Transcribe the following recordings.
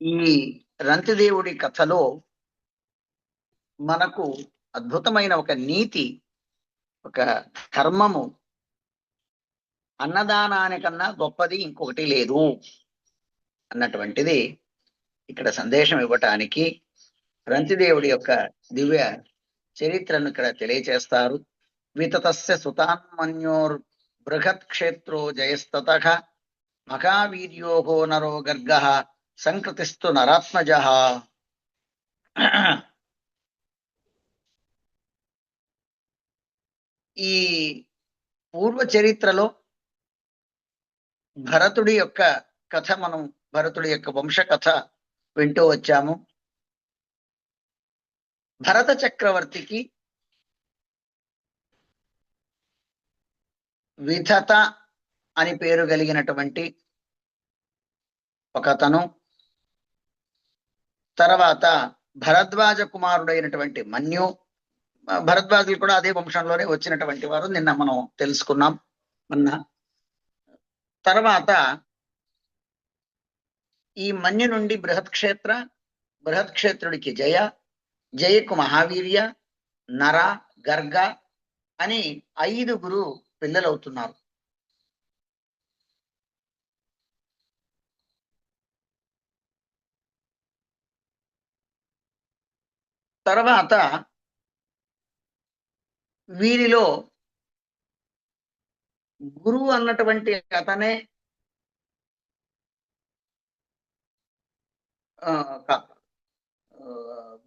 ఈ రంతిదేవుడి కథలో మనకు అద్భుతమైన ఒక నీతి, ఒక ధర్మము, అన్నదానానికన్నా గొప్పది ఇంకొకటి లేదు అన్నటువంటిది ఇక్కడ సందేశం ఇవ్వటానికి రంతిదేవుడి యొక్క దివ్య చరిత్రను ఇక్కడ తెలియచేస్తారు. వితతస్య సుతాన్మన్యోర్ బృహత్ క్షేత్రో జయస్తతః మహావీర్యోహో నరో గర్గః సంకృతిస్తు నరాత్మజః. ఈ పూర్వ చరిత్రలో భరతుడి యొక్క కథ, మనం భరతుడి యొక్క వంశ కథ వింటూ వచ్చాము. భరత చక్రవర్తికి విధత అని పేరు కలిగినటువంటి ఒకతను, తర్వాత భరద్వాజ కుమారుడైనటువంటి మన్యు, భరద్వాజులు కూడా అదే వంశంలోనే వచ్చినటువంటి వారు, నిన్న మనం తెలుసుకున్నాం. తర్వాత ఈ మన్యు నుండి బృహత్క్షేత్ర, బృహత్క్షేత్రుడికి జయ, జయకు మహావీర్య, నర, గర్గ అని 5 పిల్లలవుతున్నారు. తర్వాత వీరిలో గురువు అన్నటువంటి అతనే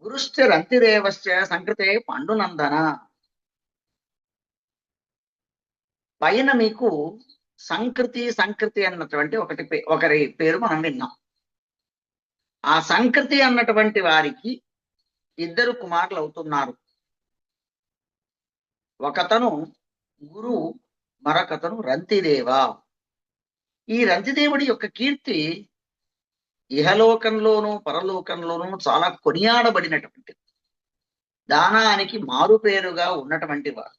గురుశ్చ రంతిదేవశ్చ సంకృతే పండునందన. పైన మీకు సంకృతి అన్నటువంటి ఒకరి పేరు మనం విన్నాం. ఆ సంకృతి అన్నటువంటి వారికి 2 కుమారులు అవుతున్నారు. ఒకతను గురు, మరొకతను రంతిదేవ. ఈ రంతిదేవుడి యొక్క కీర్తి ఇహలోకంలోనూ పరలోకంలోనూ చాలా కొనియాడబడినటువంటిది, దానానికి మారుపేరుగా ఉన్నటువంటి వారు.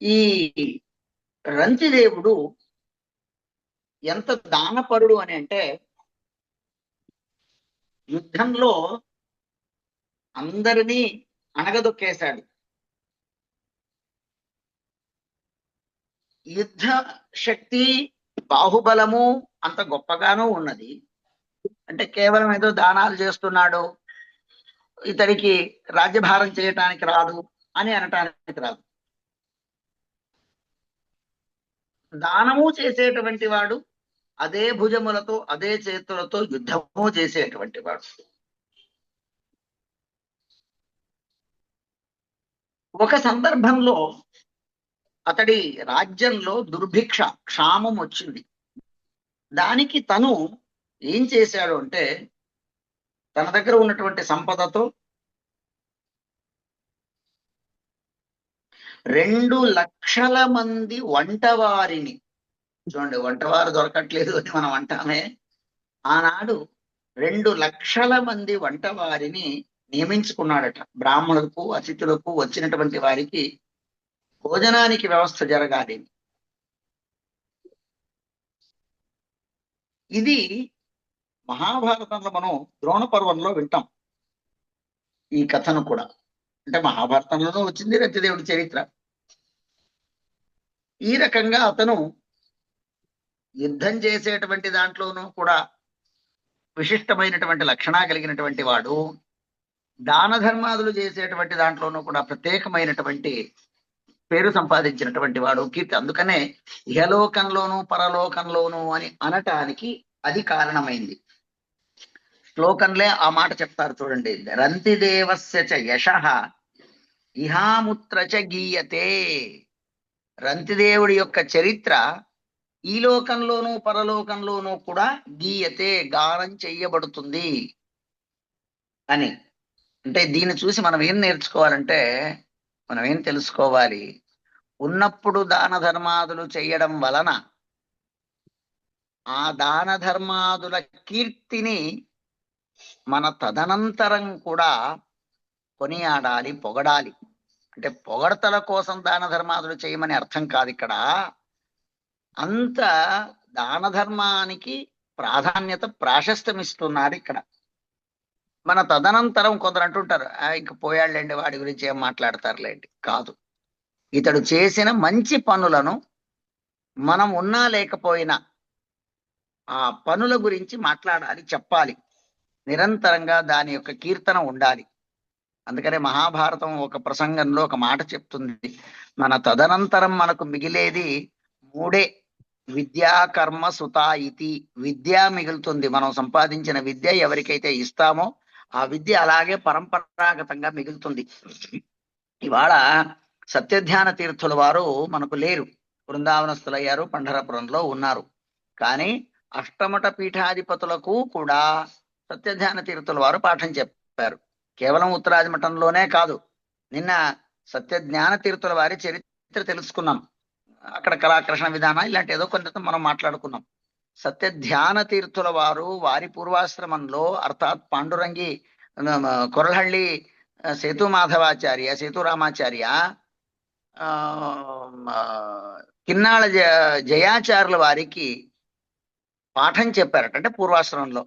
ఈ రంతిదేవుడు ఎంత దానపరుడు అని అంటే, యుద్ధంలో అందరినీ అణగదొక్కేశాడు. యుద్ధ శక్తి, బాహుబలము అంత గొప్పగానూ ఉన్నది. అంటే కేవలం ఏదో దానాలు చేస్తున్నాడు, ఇతడికి రాజ్యభారం చేయటానికి రాదు అని అనటానికి రాదు. దానము చేసేటువంటి వాడు, అదే భుజములతో అదే చేతులతో యుద్ధము చేసేటువంటి వాడు. ఒక సందర్భంలో అతడి రాజ్యంలో దుర్భిక్ష, క్షామం వచ్చింది. దానికి తను ఏం చేశాడు అంటే, తన దగ్గర ఉన్నటువంటి సంపదతో 2 లక్షల మంది వంటవారిని, చూడండి, వంటవారు దొరకట్లేదు అని మనం అంటామే, ఆనాడు 2 లక్షల మంది వంటవారిని నియమించుకున్నాడట. బ్రాహ్మణులకు, అతిథులకు, వచ్చినటువంటి వారికి భోజనానికి వ్యవస్థ జరగాలి. ఇది మహాభారతంలో మనం ద్రోణ పర్వంలో వింటాం ఈ కథను కూడా. అంటే మహాభారతంలోనూ వచ్చింది రంతిదేవుడి చరిత్ర. ఈ రకంగా అతను యుద్ధం చేసేటువంటి దాంట్లోనూ కూడా విశిష్టమైనటువంటి లక్షణా కలిగినటువంటి వాడు, దాన ధర్మాదులు చేసేటువంటి దాంట్లోనూ కూడా ప్రత్యేకమైనటువంటి పేరు సంపాదించినటువంటి వాడు, కీర్తి. అందుకనే ఇహలోకంలోనూ పరలోకంలోనూ అని అనటానికి అది కారణమైంది. శ్లోకంలే ఆ మాట చెప్తారు, చూడండి. రంతిదేవస్య చ యశః ఇహాముత్ర చ గీయతే. రంతిదేవుడి యొక్క చరిత్ర ఈ లోకంలోనూ పరలోకంలోనూ కూడా గీయతే, గానం చెయ్యబడుతుంది అని. అంటే దీన్ని చూసి మనం ఏం నేర్చుకోవాలంటే, మనం ఏం తెలుసుకోవాలి? ఉన్నప్పుడు దాన ధర్మాదులు చేయడం వలన ఆ దాన ధర్మాదుల కీర్తిని మన తదనంతరం కూడా కొనియాడాలి, పొగడాలి. అంటే పొగడతల కోసం దాన ధర్మాదులు చేయమని అర్థం కాదు ఇక్కడ. అంత దాన ధర్మానికి ప్రాధాన్యత ప్రాశస్త్యం ఇస్తున్నారు ఇక్కడ. మన తదనంతరం కొందరు అంటుంటారు, ఇంక పోయాళ్ళండి, వాడి గురించి ఏం మాట్లాడతారులేండి. కాదు, ఇతడు చేసిన మంచి పనులను మనం ఉన్నా లేకపోయినా ఆ పనుల గురించి మాట్లాడాలి, చెప్పాలి. నిరంతరంగా దాని యొక్క కీర్తన ఉండాలి. అందుకనే మహాభారతం ఒక ప్రసంగంలో ఒక మాట చెప్తుంది, మన తదనంతరం మనకు మిగిలేది మూడే: విద్యా, కర్మ, సుత ఇతి. విద్య మిగులుతుంది, మనం సంపాదించిన విద్య ఎవరికైతే ఇస్తామో ఆ విద్య అలాగే పరంపరాగతంగా మిగులుతుంది. ఇవాళ సత్యధ్యాన తీర్థుల వారు మనకు లేరు, బృందావనస్థులయ్యారు, పంఢరపురంలో ఉన్నారు. కానీ అష్టమఠ పీఠాధిపతులకు కూడా సత్యధ్యాన తీర్థుల వారు పాఠం చెప్పారు. కేవలం ఉత్తరాది మఠంలోనే కాదు, నిన్న సత్యజ్ఞాన తీర్థుల వారి చరిత్ర తెలుసుకున్నాం. అక్కడ కళాకృష్ణ విధానం ఇలాంటి ఏదో కొంత మనం మాట్లాడుకున్నాం. సత్యధ్యాన తీర్థుల వారు వారి పూర్వాశ్రమంలో, అర్థాత్ పాండురంగి కొరళహళ్ళి సేతు మాధవాచార్య, సేతు రామాచార్య, కిన్నాళ్ళ జయాచార్యుల వారికి పాఠం చెప్పారట, అంటే పూర్వాశ్రమంలో.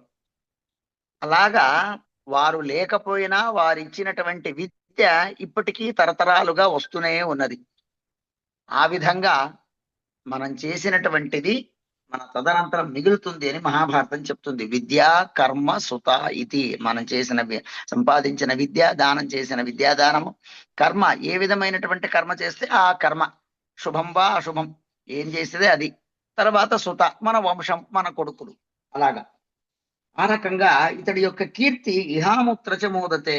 అలాగా వారు లేకపోయినా వారిచ్చినటువంటి విద్య ఇప్పటికీ తరతరాలుగా వస్తూనే ఉన్నది. ఆ విధంగా మనం చేసినటువంటిది మన తదనంతరం మిగులుతుంది అని మహాభారతం చెప్తుంది. విద్యా, కర్మ, సుత ఇది. మనం చేసిన సంపాదించిన విద్య, దానం చేసిన విద్యాదానము, కర్మ, ఏ విధమైనటువంటి కర్మ చేస్తే ఆ కర్మ శుభం వా అశుభం, ఏం చేసేదే అది. తర్వాత సుత, మన వంశం, మన కొడుకులు. అలాగా ఆ రకంగా ఇతడి యొక్క కీర్తి ఇహాముత్రచ మోదతే,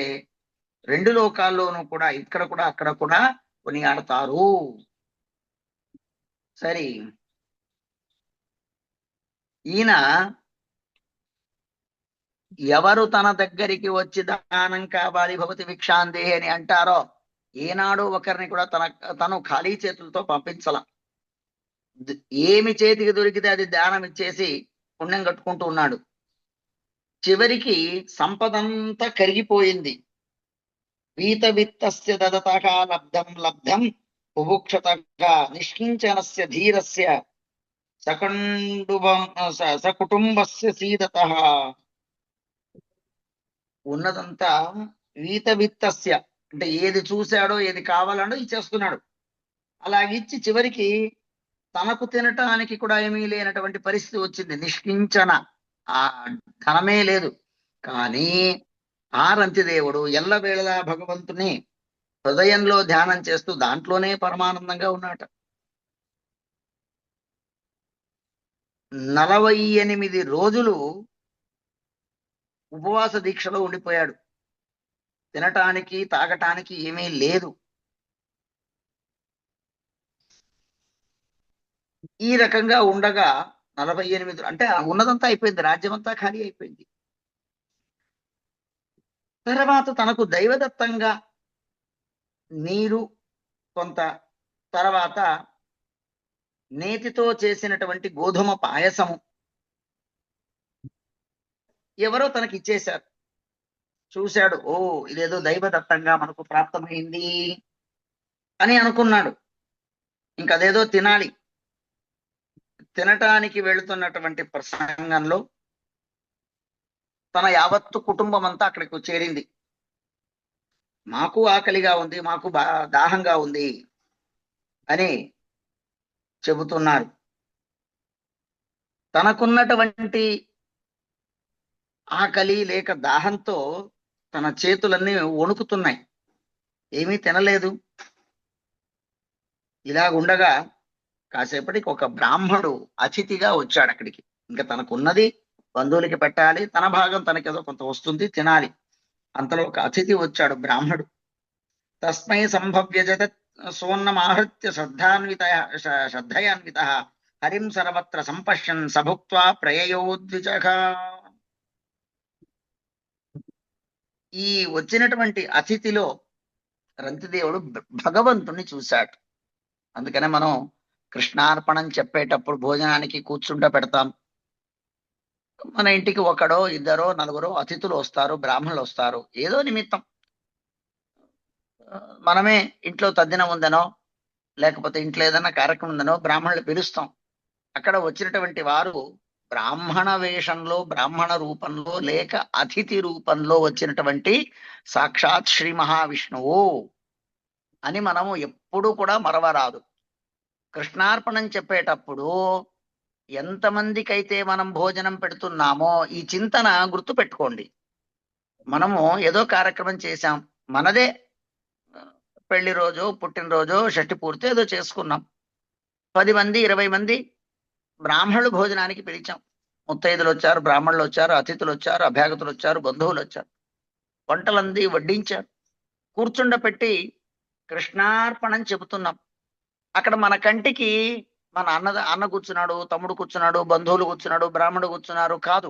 రెండు లోకాల్లోనూ కూడా, ఇక్కడ కూడా అక్కడ కూడా కొనియాడతారు. సరే, ఈయన ఎవరు తన దగ్గరికి వచ్చి దానం కావాలి భవతి భిక్షాందేహి అని అంటారో, ఏనాడు ఒకరిని కూడా తను ఖాళీ చేతులతో పంపించాల. ఏమి చేతికి దొరికితే అది దానం ఇచ్చేసి పుణ్యం కట్టుకుంటూ ఉన్నాడు. చివరికి సంపదంతా కరిగిపోయింది. వీత విత్తస్య దదతః లబ్ధం లబ్ధం బుభుక్షతః నిష్కించనస్య ధీరస్య సకుటుంబస్య సీదతః. ఉన్నదంతా వీత విత్తస్య, అంటే ఏది చూశాడో ఏది కావాలనో ఇచ్చేస్తున్నాడు. అలాగిచ్చి చివరికి తనకు తినటానికి కూడా ఏమీ లేనటువంటి పరిస్థితి వచ్చింది. నిష్కించన, ఆ ధనమే లేదు. కానీ ఆ రంతిదేవుడు ఎల్లవేళలా భగవంతుని హృదయంలో ధ్యానం చేస్తూ దాంట్లోనే పరమానందంగా ఉన్నాట. 48 రోజులు ఉపవాస దీక్షలో ఉండిపోయాడు. తినటానికి తాగటానికి ఏమీ లేదు. ఈ రకంగా ఉండగా 48, అంటే ఉన్నదంతా అయిపోయింది, రాజ్యమంతా ఖాళీ అయిపోయింది. తర్వాత తనకు దైవదత్తంగా నీరు కొంత, తర్వాత నేతితో చేసినటువంటి గోధుమ పాయసము ఎవరో తనకి ఇచ్చేశారు. చూశాడు, ఓ ఇదేదో దైవదత్తంగా మనకు ప్రాప్తమైంది అని అనుకున్నాడు. ఇంకదేదో తినాలి. తినటానికి వెళుతున్నటువంటి ప్రసంగంలో తన యావత్తు కుటుంబం అంతా అక్కడికి చేరింది. మాకు ఆకలిగా ఉంది, మాకు దాహంగా ఉంది అని చెబుతున్నారు. తనకున్నటువంటి ఆకలి లేక దాహంతో తన చేతులన్నీ వణుకుతున్నాయి, ఏమీ తినలేదు. ఇలాగుండగా కాసేపటికి ఒక బ్రాహ్మణుడు అతిథిగా వచ్చాడు అక్కడికి. ఇంకా తనకున్నది బంధువులకి పెట్టాలి, తన భాగం తనకేదో కొంత వస్తుంది, తినాలి. అంతలో ఒక అతిథి వచ్చాడు, బ్రాహ్మణుడు. తస్మై సంభవ్యజత సోన్నమాహృత్య శ్రద్ధయాన్విత హరిం సర్వత్ర సంపశ్యన్ సభుక్త్వా ప్రయయోద్విజః. ఈ వచ్చినటువంటి అతిథిలో రంతిదేవుడు భగవంతుణ్ణి చూశాడు. అందుకనే మనం కృష్ణార్పణం చెప్పేటప్పుడు భోజనానికి కూర్చుంట పెడతాం. మన ఇంటికి ఒకడో ఇద్దరో నలుగురో అతిథులు వస్తారు, బ్రాహ్మణులు వస్తారు, ఏదో నిమిత్తం మనమే ఇంట్లో తద్దినం ఉందనో లేకపోతే ఇంట్లో ఏదైనా కార్యక్రమం ఉందనో బ్రాహ్మణులు పిలుస్తాం. అక్కడ వచ్చినటువంటి వారు బ్రాహ్మణ వేషంలో, బ్రాహ్మణ రూపంలో లేక అతిథి రూపంలో వచ్చినటువంటి సాక్షాత్ శ్రీ మహావిష్ణువు అని మనము ఎప్పుడూ కూడా మరవరాదు. కృష్ణార్పణం చెప్పేటప్పుడు ఎంతమందికైతే మనం భోజనం పెడుతున్నామో ఈ చింతన గుర్తు పెట్టుకోండి. మనము ఏదో కార్యక్రమం చేశాం, మనదే పెళ్లి రోజు, పుట్టినరోజు, షష్టి పూర్తి ఏదో చేసుకున్నాం. 10 మంది 20 మంది బ్రాహ్మణులు భోజనానికి పిలిచాం. ముత్తైదులు వచ్చారు, బ్రాహ్మణులు వచ్చారు, అతిథులు వచ్చారు, అభ్యాగతులు వచ్చారు, బంధువులు వచ్చారు. వంటలంది వడ్డించారు, కూర్చుండపెట్టి కృష్ణార్పణం చెబుతున్నాం. అక్కడ మన కంటికి మన అన్న కూర్చున్నాడు, తమ్ముడు కూర్చున్నాడు, బంధువులు కూర్చున్నాడు, బ్రాహ్మణుడు కూర్చున్నారు కాదు.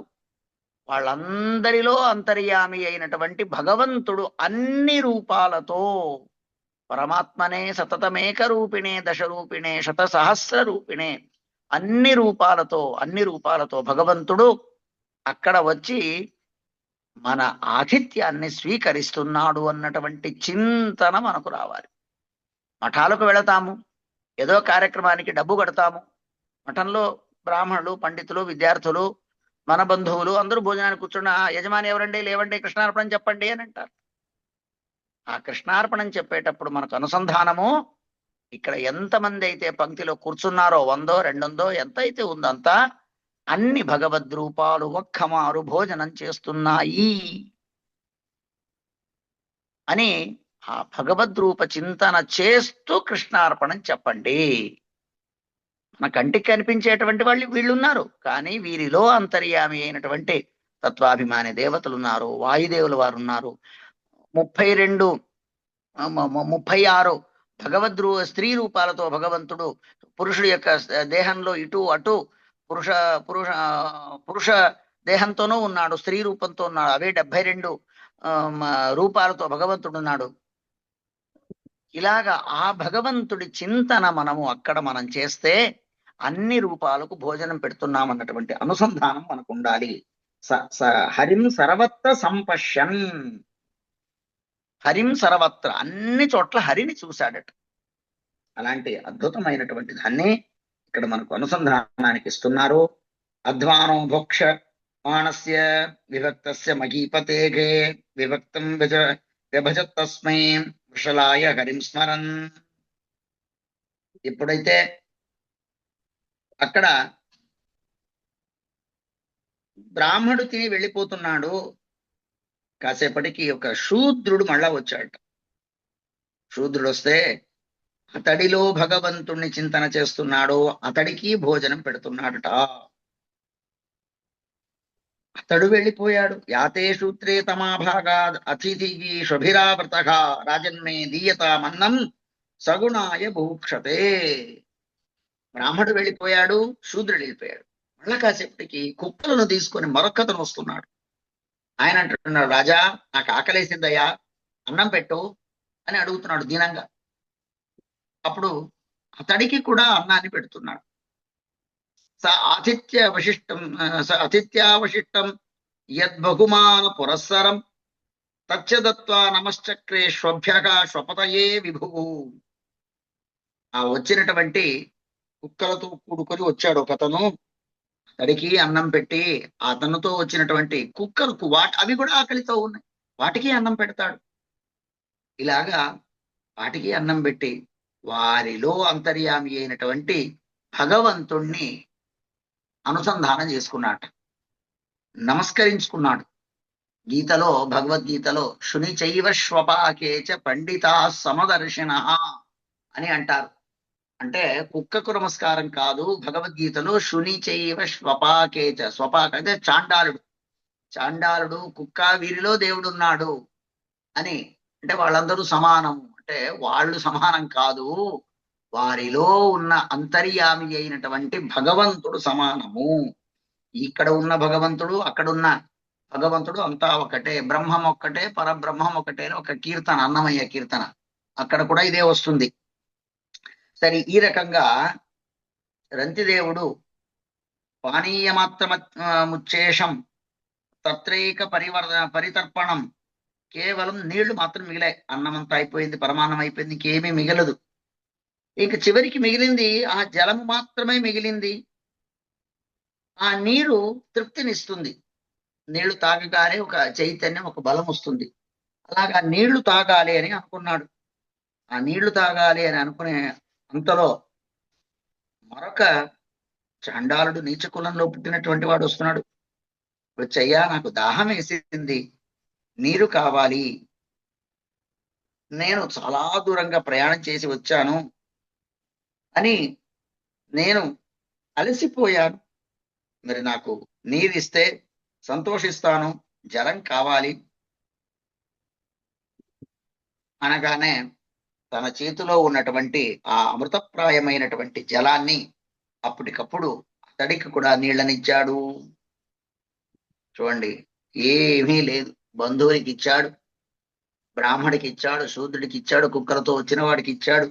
వాళ్ళందరిలో అంతర్యామి అయినటువంటి భగవంతుడు అన్ని రూపాలతో, పరమాత్మనే సతతమేక రూపిణే దశరూపిణే శత సహస్ర రూపిణే, అన్ని రూపాలతో భగవంతుడు అక్కడ వచ్చి మన ఆతిథ్యాన్ని స్వీకరిస్తున్నాడు అన్నటువంటి చింతన మనకు రావాలి. మఠాలకు వెళతాము, ఏదో కార్యక్రమానికి డబ్బు కడతాము. మఠంలో బ్రాహ్మణులు, పండితులు, విద్యార్థులు, మన బంధువులు అందరూ భోజనానికి కూర్చున్న యజమాని ఎవరండి, లేవండి, కృష్ణార్పణం చెప్పండి అని అంటారు. ఆ కృష్ణార్పణం చెప్పేటప్పుడు మనకు అనుసంధానము ఇక్కడ ఎంతమంది అయితే పంక్తిలో కూర్చున్నారో 100, 200 ఎంత అయితే ఉందో అంతా అన్ని భగవద్రూపాలు ఒక్కమారు భోజనం చేస్తున్నాయి అని ఆ భగవద్రూప చింతన చేస్తూ కృష్ణార్పణం చెప్పండి. మన కంటికి కనిపించేటువంటి వాళ్ళు వీళ్ళున్నారు, కానీ వీరిలో అంతర్యామి అయినటువంటి తత్వాభిమాని దేవతలు ఉన్నారు, వాయుదేవుల వారు ఉన్నారు. 32 36 స్త్రీ రూపాలతో భగవంతుడు పురుషుడి యొక్క దేహంలో ఇటు అటు పురుష పురుష పురుష దేహంతోనూ ఉన్నాడు, స్త్రీ రూపంతో ఉన్నాడు. అవే 72 రూపాలతో భగవంతుడు ఉన్నాడు. ఇలాగా ఆ భగవంతుడి చింతన మనం చేస్తే అన్ని రూపాలకు భోజనం పెడుతున్నాం అన్నటువంటి అనుసంధానం మనకు ఉండాలి. హరిం సర్వత్ర సంపశ్యన్, హరిం సర్వత్ర అన్ని చోట్ల హరిని చూశాడట. అలాంటి అద్భుతమైనటువంటి దాన్ని ఇక్కడ మనకు అనుసంధానానికి ఇస్తున్నారు. అధ్వానో భోక్ష మానస్య విభక్తస్య మహీపతేఘే విభక్తం విభజతస్మై వృషలాయ హరిం స్మరన్. ఎప్పుడైతే అక్కడ బ్రాహ్మడు తిని వెళ్ళిపోతున్నాడు, కాసేపటికి ఒక శూద్రుడు మళ్ళా వచ్చాడు. శూద్రుడు వస్తే అతడిలో భగవంతుణ్ణి చింతన చేస్తున్నాడు, అతడికి భోజనం పెడుతున్నాడట. అతడు వెళ్ళిపోయాడు. యాతే శూత్రే తమాభాగా అతిథికి శుభిరావృతగా రాజన్మే దీయతామన్నం సగుణాయ భూక్షతే. బ్రాహ్మడు వెళ్ళిపోయాడు, శూద్రుడు వెళ్ళిపోయాడు. మళ్ళా కాసేపటికి కుక్కలను తీసుకొని మరొక్కతను వస్తున్నాడు. ఆయన అంటున్నాడు, రాజా నాకు ఆకలేసిందయ్యా, అన్నం పెట్టు అని అడుగుతున్నాడు దీనంగా. అప్పుడు అతడికి కూడా అన్నాన్ని పెడుతున్నాడు. స అతిథ్యావశిష్టం యద్బహుమాన పురస్సరం తచ్చదత్వా నమశ్చక్రే శ్వభ్యగా శ్వపతయే విభు. ఆ వచ్చినటువంటి కుక్కలతో కూడుకొని వచ్చాడు ఒకతను, అతడికి అన్నం పెట్టి అతనితో వచ్చినటువంటి కుక్కలకు అవి కూడా ఆకలితో ఉన్నాయి, వాటికి అన్నం పెడతాడు. ఇలాగా వాటికి అన్నం పెట్టి వారిలో అంతర్యామి అయినటువంటి భగవంతుణ్ణి అనుసంధానం చేసుకున్నాడు, నమస్కరించుకున్నాడు. గీతలో, భగవద్గీతలో శుని చైవ శ్వపాకేచ పండితా సమదర్శిన అని అంటారు. అంటే కుక్కకు నమస్కారం కాదు, భగవద్గీతలో శుని చైవ శ్వపాకేచ, స్వపాక అంటే చాండాలుడు కుక్క వీరిలో దేవుడు ఉన్నాడు అని. అంటే వాళ్ళందరూ సమానం అంటే వాళ్ళు సమానం కాదు, వారిలో ఉన్న అంతర్యామి అయినటువంటి భగవంతుడు సమానము. ఇక్కడ ఉన్న భగవంతుడు, అక్కడున్న భగవంతుడు అంతా ఒకటే, బ్రహ్మం ఒక్కటే, పరబ్రహ్మం ఒకటే అని ఒక కీర్తన, అన్నమయ్య కీర్తన, అక్కడ కూడా ఇదే వస్తుంది. సరే, ఈ రకంగా రంతిదేవుడు పానీయమాత్ర ముచ్చేషం తత్రైక పరితర్పణం కేవలం నీళ్లు మాత్రం మిగిలాయి. అన్నం అంతా అయిపోయింది, పరమాన్నం అయిపోయింది, ఇంకేమీ మిగలదు. ఇంక చివరికి మిగిలింది ఆ జలము మాత్రమే మిగిలింది. ఆ నీరు తృప్తినిస్తుంది. నీళ్లు తాగగానే ఒక చైతన్యం, ఒక బలం వస్తుంది. అలాగా నీళ్లు తాగాలి అని అనుకున్నాడు. ఆ నీళ్లు తాగాలి అని అనుకునే అంతలో మరొక చండాలుడు, నీచ కులంలో పుట్టినటువంటి వాడు వస్తున్నాడు. వచ్చయ్యా, నాకు దాహం వేసింది, నీరు కావాలి, నేను చాలా దూరంగా ప్రయాణం చేసి వచ్చాను అని, నేను అలసిపోయాను, మరి నాకు నీరిస్తే సంతోషిస్తాను, జలం కావాలి అనగానే తన చేతిలో ఉన్నటువంటి ఆ అమృతప్రాయమైనటువంటి జలాన్ని అప్పటికప్పుడు అతడికి కూడా నీళ్ళనిచ్చాడు. చూడండి, ఏమీ లేదు. బంధువునికి ఇచ్చాడు, బ్రాహ్మడికి ఇచ్చాడు, శూద్రుడికి ఇచ్చాడు, కుక్కలతో వచ్చిన వాడికి ఇచ్చాడు,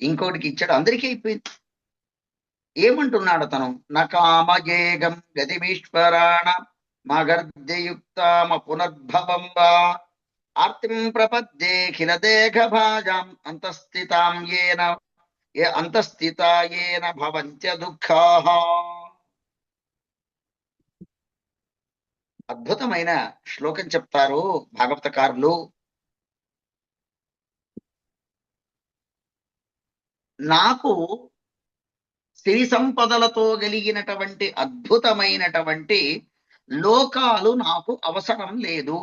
ఇంకోటికి ఇచ్చాడు, అందరికీ అయిపోయింది. ఏమంటున్నాడు తను? నకామయేగం గతిమీశ్వరాణ మగర్ధయుక్తామ పునర్భవం వా ఆర్తిం ప్రపద్యేఖిల దేహ భాజాం అంతస్థితాం అంతస్థితాయేన భవంత్య దుఃఖాః. అద్భుతమైన శ్లోకం చెప్తారు భాగవతకారులు. నాకు సిరి సంపదలతో కలిగినటువంటి అద్భుతమైనటువంటి లోకాలు నాకు అవసరం లేదు.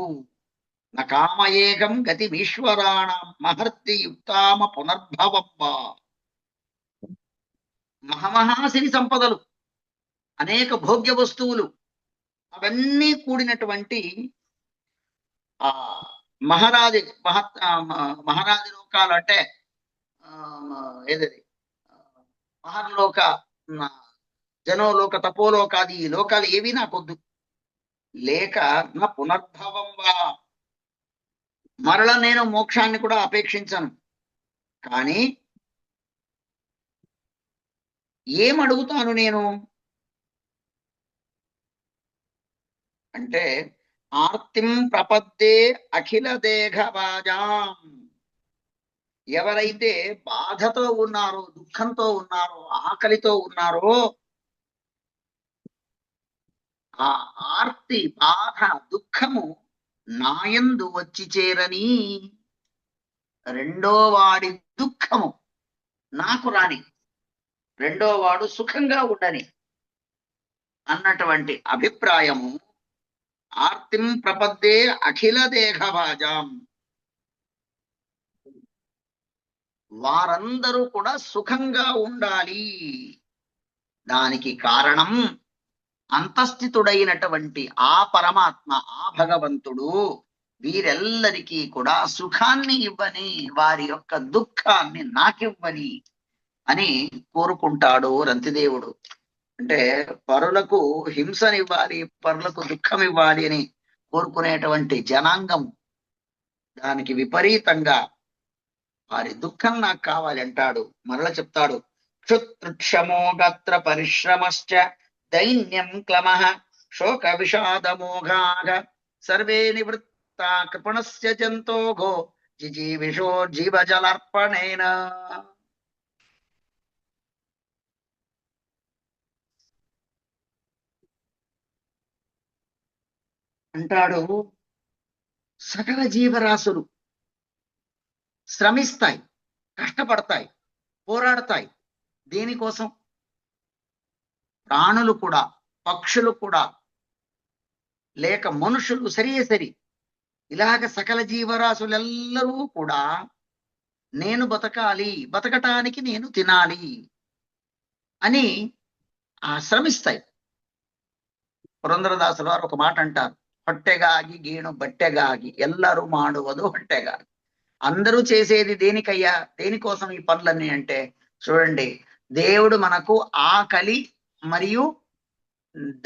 నకామయేగం గతిమీశ్వరాణం మహర్తి యుక్తామ పునర్భవబ్బ. మహామహాసిరి సంపదలు, అనేక భోగ్య వస్తువులు, అవన్నీ కూడినటువంటి ఆ మహారాజు మహారాజు లోకాలు అంటే ఏదది మహర్లోక, జనోలోక, తపోలోకాది ఈ లోకాలు ఏవి నాకొద్దు. లేక నా పునర్భవం వా, మరల నేను మోక్షాన్ని కూడా అపేక్షించను. కానీ ఏమడుగుతాను నేను అంటే, ఆర్తిం ప్రపద్దే అఖిల దేహ బాజాం. ఎవరైతే బాధతో ఉన్నారో, దుఃఖంతో ఉన్నారో, ఆకలితో ఉన్నారో, ఆ ఆర్తి, బాధ, దుఃఖము నాయందు వచ్చి చేరని, రెండో వాడి దుఃఖము నాకు రాని, రెండో వాడు సుఖంగా ఉండని అన్నటువంటి అభిప్రాయము. ఆర్తిం ప్రపద్దే అఖిల దేహభాజాం. వారందరూ కూడా సుఖంగా ఉండాలి. దానికి కారణం అంతస్థితుడైనటువంటి ఆ పరమాత్మ, ఆ భగవంతుడు వీరెల్లరికీ కూడా సుఖాన్ని ఇవ్వని, వారి యొక్క దుఃఖాన్ని నాకివ్వని అని కోరుకుంటాడు రంతిదేవుడు. అంటే పరులకు హింసనివ్వాలి, పరులకు దుఃఖం ఇవ్వాలి అని కోరుకునేటువంటి జనాంగం, దానికి విపరీతంగా వారి దుఃఖం నాకు కావాలి అంటాడు. మరల చెప్తాడు, క్షుత్క్షమో గత్ర పరిశ్రమశ్చ దైన్యం క్లమః శోక విషాదమోఘాగ సర్వే నివృత్తా కృపణస్య జంతోఘో జిజీవిషో జీవజలార్పణేన. అంటాడు, సకల జీవరాశులు శ్రమిస్తాయి, కష్టపడతాయి, పోరాడతాయి. దేనికోసం? ప్రాణులు కూడా, పక్షులు కూడా, లేక మనుషులు సరి ఇలాగ సకల జీవరాశులెల్లరూ కూడా నేను బతకాలి, బతకటానికి నేను తినాలి అని శ్రమిస్తాయి. పురంధరదాసుల వారు ఒక మాట అంటారు, ಹೊಟ್ಟೆಗಾಗಿ గేణు బట్టెగాగి ఎల్లరూ ಮಾಡುವುದು ಹೊಟ್ಟೆಗಾಗಿ. అందరూ చేసేది దేనికయ్యా, దేనికోసం ఈ పనులన్నీ అంటే, చూడండి, దేవుడు మనకు ఆకలి మరియు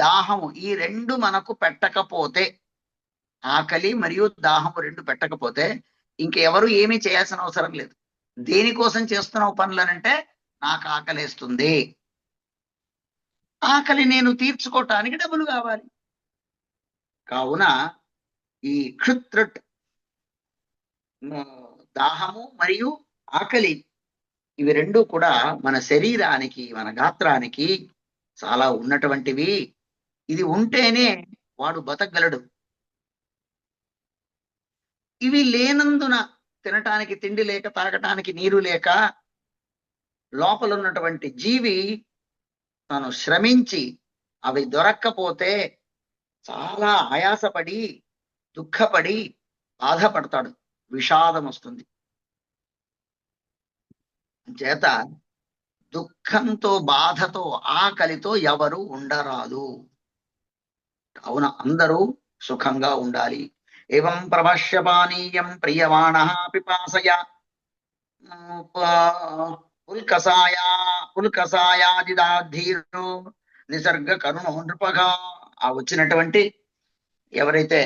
దాహము ఈ రెండు మనకు పెట్టకపోతే, ఆకలి మరియు దాహము రెండు పెట్టకపోతే ఇంకెవరు ఏమీ చేయాల్సిన అవసరం లేదు. దేనికోసం చేస్తున్నావు పనులనంటే, నాకు ఆకలేస్తుంది, ఆకలి నేను తీర్చుకోవటానికి డబ్బులు కావాలి. కావున ఈ క్షుత్రుట్ దాహము మరియు ఆకలి, ఇవి రెండు కూడా మన శరీరానికి, మన గాత్రానికి చాలా ఉన్నటువంటివి. ఇది ఉంటేనే వాడు బతకగలడు. ఇవి లేనందున, తినటానికి తిండి లేక, తాగటానికి నీరు లేక, లోపల ఉన్నటువంటి జీవి తను శ్రమించి అవి దొరక్కపోతే చాలా ఆయాసపడి, దుఃఖపడి, బాధపడతాడు, విషాదం వస్తుంది. చేత దుఃఖంతో, బాధతో, ఆకలితో ఎవరు ఉండరాదు. కావున అందరూ సుఖంగా ఉండాలి. ఏవం ప్రభష్య పానీయం ప్రియమాణ పిపాసయ పుల్కసాయాదిదాధీరు నిసర్గ కరుణో నృపగా. ఆ వచ్చినటువంటి ఎవరైతే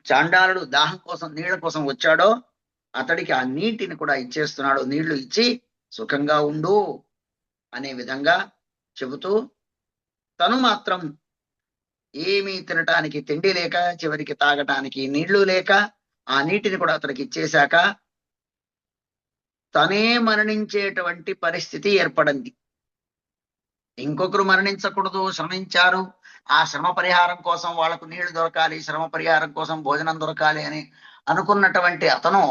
చాండాలుడు దాహం కోసం, నీళ్ల కోసం వచ్చాడో అతడికి ఆ నీటిని కూడా ఇచ్చేస్తున్నాడు. నీళ్లు ఇచ్చి సుఖంగా ఉండు అనే విధంగా చెబుతూ, తను మాత్రం ఏమీ తినటానికి తిండి లేక, చివరికి తాగటానికి నీళ్లు లేక, ఆ నీటిని కూడా అతనికి ఇచ్చేశాక తనే మరణించేటువంటి పరిస్థితి ఏర్పడింది. ఇంకొకరు మరణించకూడదు, శ్రమించారు, ఆ శ్రమ పరిహారం కోసం వాళ్లకు నీళ్లు దొరకాలి, శ్రమ పరిహారం కోసం భోజనం దొరకాలి అని అనుకున్నటువంటి అతను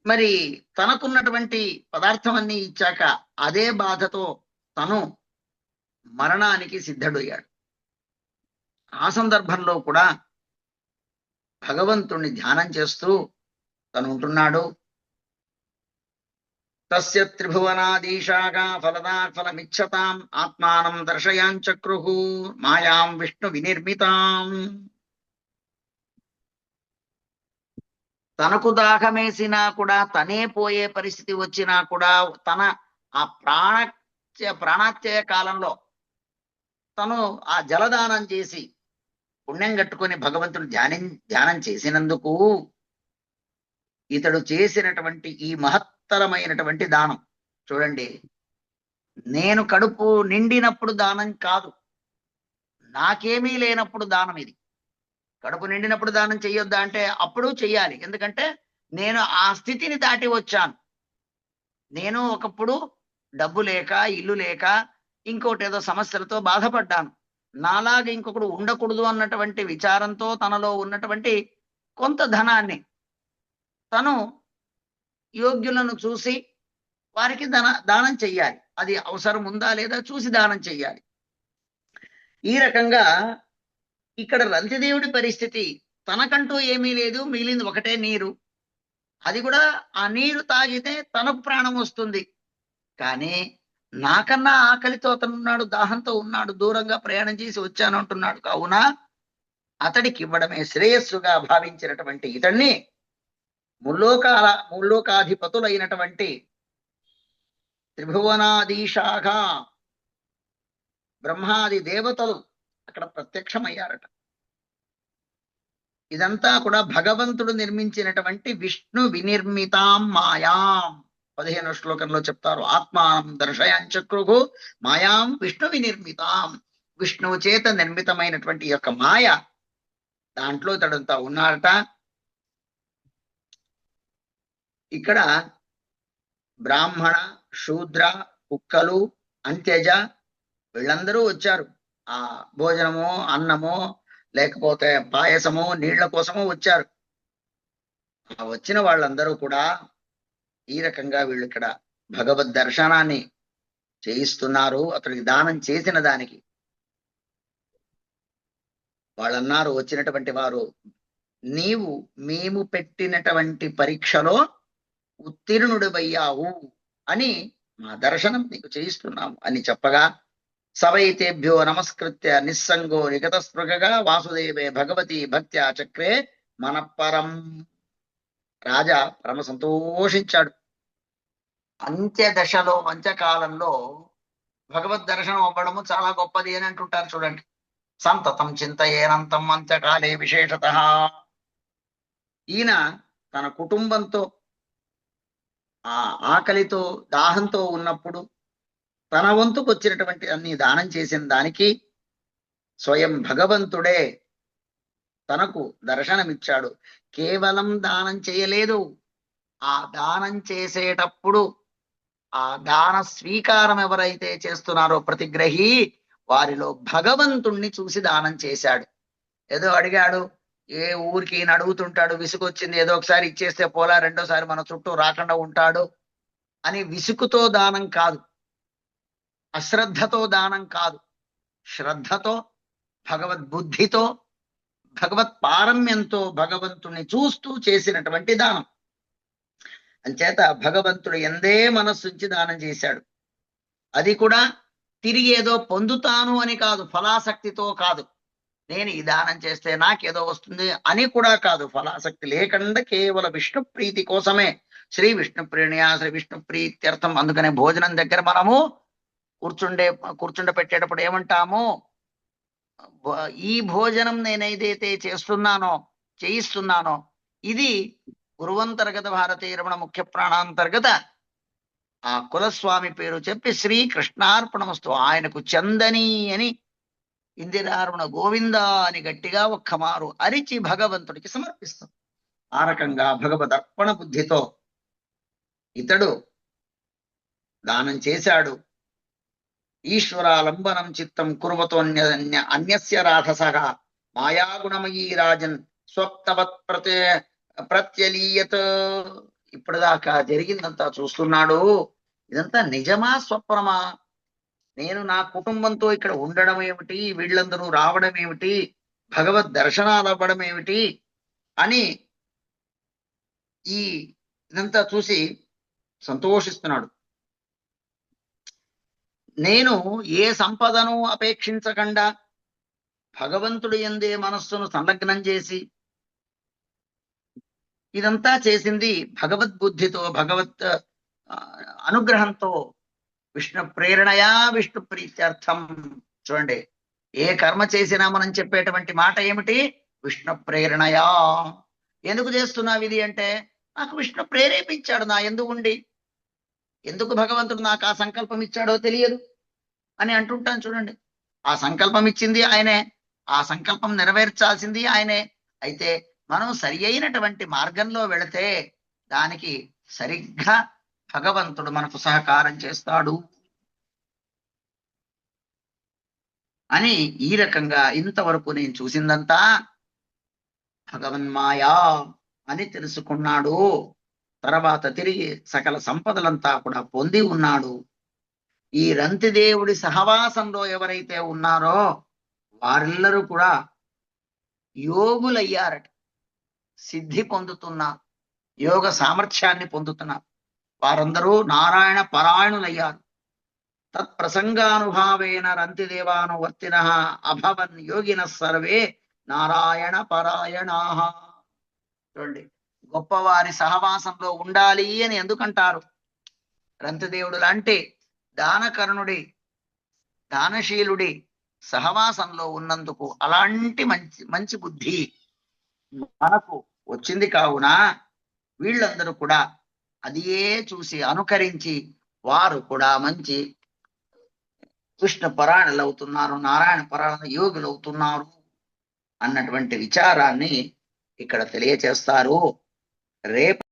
మరి తనకున్నటువంటి పదార్థం అన్ని ఇచ్చాక అదే బాధతో తను మరణానికి సిద్ధుడయ్యాడు. ఆ సందర్భంలో కూడా భగవంతుణ్ణి ధ్యానం చేస్తూ తను ఉంటున్నాడు. తస్య త్రిభువనాదీశాగా ఫలదా ఫలమిచ్చతాం ఆత్మానం దర్శయాంచక్రుహు మాయాం విష్ణు వినిర్మితాం. తనకు దాహమేసినా కూడా, తనే పోయే పరిస్థితి వచ్చినా కూడా, తన ఆ ప్రాణాత్యయ కాలంలో తను ఆ జలదానం చేసి పుణ్యం కట్టుకొని భగవంతుడు ధ్యానం చేసినందుకు ఇతడు చేసినటువంటి ఈ మహత్తరమైనటువంటి దానం చూడండి. నేను కడుపు నిండినప్పుడు దానం కాదు, నాకేమీ లేనప్పుడు దానం ఇది. కడుపు నిండినప్పుడు దానం చెయ్యొద్దా అంటే అప్పుడు చెయ్యాలి. ఎందుకంటే నేను ఆ స్థితిని దాటి వచ్చాను. నేను ఒకప్పుడు డబ్బు లేక, ఇల్లు లేక, ఇంకోటి ఏదో సమస్యలతో బాధపడ్డాను. నాలాగా ఇంకొకడు ఉండకూడదు అన్నటువంటి విచారంతో తనలో ఉన్నటువంటి కొంత ధనాన్ని తను యోగ్యులను చూసి వారికి దానం చెయ్యాలి. అది అవసరం ఉందా లేదా చూసి దానం చెయ్యాలి. ఈ రకంగా ఇక్కడ రంతిదేవుడి పరిస్థితి, తనకంటూ ఏమీ లేదు, మిగిలింది ఒకటే నీరు. అది కూడా ఆ నీరు తాగితే తనకు ప్రాణం వస్తుంది. కానీ నాకన్నా ఆకలితో అతనున్నాడు, దాహంతో ఉన్నాడు, దూరంగా ప్రయాణం చేసి వచ్చాను అంటున్నాడు. కావున అతడికి ఇవ్వడమే శ్రేయస్సుగా భావించినటువంటి ఇతన్ని ముల్లోకాధిపతులైనటువంటి త్రిభువనాదీశాఖ బ్రహ్మాది దేవతలు అక్కడ ప్రత్యక్షమయ్యారట. ఇదంతా కూడా భగవంతుడు నిర్మించినటువంటి విష్ణు వినిర్మితాం మాయాం 15వ శ్లోకంలో చెప్తారు. ఆత్మానం దర్శయాంచక్రుహు మాయాం విష్ణు వినిర్మితాం. విష్ణువు చేత నిర్మితమైనటువంటి యొక్క మాయ, దాంట్లో తడంతా ఉన్నారట. ఇక్కడ బ్రాహ్మణ, శూద్ర, కుక్కలు, అంత్యజ వీళ్ళందరూ వచ్చారు. ఆ భోజనము, అన్నము, లేకపోతే పాయసము, నీళ్ల కోసము వచ్చారు. ఆ వచ్చిన వాళ్ళందరూ కూడా ఈ రకంగా వీళ్ళు ఇక్కడ భగవద్ దర్శనాన్ని చేయిస్తున్నారు అతనికి దానం చేసిన దానికి. వాళ్ళన్నారు, వచ్చినటువంటి వారు, నీవు మేము పెట్టినటువంటి పరీక్షలో ఉత్తీర్ణుడివయ్యావు అని మా దర్శనం నీకు చేయిస్తున్నాము అని చెప్పగా, సవైతేభ్యో నమస్కృత్య నిస్సంగో నిగత స్పృగగా వాసుదేవే భగవతి భక్త్యా చక్రే మనపరం. రాజా పరమ సంతోషించాడు. అంత్యదశలో, అంత్యకాలంలో భగవద్ దర్శనం అవ్వడము చాలా గొప్పది అని అంటుంటారు. చూడండి, సంతతం చింతయేనంతం అంత్యకాలే విశేషత. ఈయన తన కుటుంబంతో ఆ ఆకలితో, దాహంతో ఉన్నప్పుడు తన వంతుకు వచ్చినటువంటి అన్ని దానం చేసిన దానికి స్వయం భగవంతుడే తనకు దర్శనమిచ్చాడు. కేవలం దానం చేయలేదు, ఆ దానం చేసేటప్పుడు ఆ దాన స్వీకారం ఎవరైతే చేస్తున్నారో ప్రతిగ్రహి, వారిలో భగవంతుణ్ణి చూసి దానం చేశాడు. ఏదో అడిగాడు, ఏ ఊరికి ఈయన అడుగుతుంటాడు, విసుగొచ్చింది ఏదో ఒకసారి ఇచ్చేస్తే పోలా, రెండోసారి మన చుట్టూ రాకుండా ఉంటాడు అని విసుగుతో దానం కాదు, అశ్రద్ధతో దానం కాదు, శ్రద్ధతో, భగవద్బుద్ధితో, భగవత్ పారమ్యంతో భగవంతుణ్ణి చూస్తూ చేసినటువంటి దానం. అంచేత భగవంతుడు ఎందే మనస్సుంచి దానం చేశాడు. అది కూడా తిరిగి ఏదో పొందుతాను అని కాదు, ఫలాసక్తితో కాదు, నేను ఈ దానం చేస్తే నాకేదో వస్తుంది అని కూడా కాదు, ఫలాసక్తి లేకుండా కేవల విష్ణు ప్రీతి కోసమే. శ్రీ విష్ణు ప్రేణియా శ్రీ విష్ణు ప్రీత్యర్థం. అందుకనే భోజనం దగ్గర మనము కూర్చుండ పెట్టేటప్పుడు ఏమంటాము, ఈ భోజనం నేనేదైతే చేయిస్తున్నానో ఇది గురువంతర్గత భారతీయ రమణ ముఖ్య ప్రాణాంతర్గత ఆ కులస్వామి పేరు చెప్పి శ్రీ కృష్ణార్పణమస్తు, ఆయనకు చందని అని ఇందిరారమణ గోవింద అని గట్టిగా ఒక్కమారు అరిచి భగవంతుడికి సమర్పిస్తాం. ఆ రకంగా భగవదర్పణ బుద్ధితో ఇతడు దానం చేశాడు. ఈశ్వరాలంబనం చిత్తం కుర్వతో అన్యస్య రాధసః మాయాగుణమయీ రాజన్ స్వప్తవత్ ప్రత్యలీయత్. ఇప్పటిదాకా జరిగిందంతా చూస్తున్నాడు, ఇదంతా నిజమా స్వప్నమా, నేను నా కుటుంబంతో ఇక్కడ ఉండడం ఏమిటి, వీళ్ళందరూ రావడం ఏమిటి, భగవద్ దర్శనాలు అవ్వడం ఏమిటి అని ఇదంతా చూసి సంతోషిస్తున్నాడు. నేను ఏ సంపదను అపేక్షించకుండా భగవంతుడి యందే మనస్సును సంలగ్నం చేసి ఇదంతా చేసింది భగవద్బుద్ధితో, భగవత్ అనుగ్రహంతో, విష్ణు ప్రేరణయా విష్ణు ప్రీత్యర్థం. చూడండి, ఏ కర్మ చేసినా మనం చెప్పేటువంటి మాట ఏమిటి, విష్ణు ప్రేరణయా. ఎందుకు చేస్తున్నావు ఇది అంటే, నాకు విష్ణు ప్రేరేపించాడు నా ఎందుకుండి, ఎందుకు భగవంతుడు నాకు ఆ సంకల్పం ఇచ్చాడో తెలియదు అని అంటుంటాను. చూడండి, ఆ సంకల్పం ఇచ్చింది ఆయనే, ఆ సంకల్పం నెరవేర్చాల్సింది ఆయనే. అయితే మనం సరి అయినటువంటి మార్గంలో వెళితే దానికి సరిగ్గా భగవంతుడు మనకు సహకారం చేస్తాడు అని ఈ రకంగా ఇంతవరకు నేను చూసిందంతా భగవన్మాయా అని తెలుసుకున్నాడు. తర్వాత తిరిగి సకల సంపదలంతా కూడా పొంది ఉన్నాడు. ఈ రంతిదేవుడి సహవాసంలో ఎవరైతే ఉన్నారో వారెల్లరూ కూడా యోగులయ్యారట, సిద్ధి పొందుతున్నారు, యోగ సామర్థ్యాన్ని పొందుతున్నారు. వారందరూ నారాయణ పరాయణులయ్యారు. తత్ప్రసంగానుభావేన రంతిదేవానువర్తిన అభవన్ యోగిన సర్వే నారాయణ పరాయణా. చూడండి, గొప్పవారి సహవాసంలో ఉండాలి అని ఎందుకంటారు, రంతిదేవుడు లాంటి దానకర్ణుడి, దానశీలుడి సహవాసంలో ఉన్నందుకు అలాంటి మంచి బుద్ధి మనకు వచ్చింది. కావున వీళ్ళందరూ కూడా అదియే చూసి అనుకరించి వారు కూడా మంచి కృష్ణ పరాయణులు అవుతున్నారు, నారాయణ పరాయణ యోగులు అవుతున్నారు అన్నటువంటి విచారాన్ని ఇక్కడ తెలియచేస్తారు. రేపు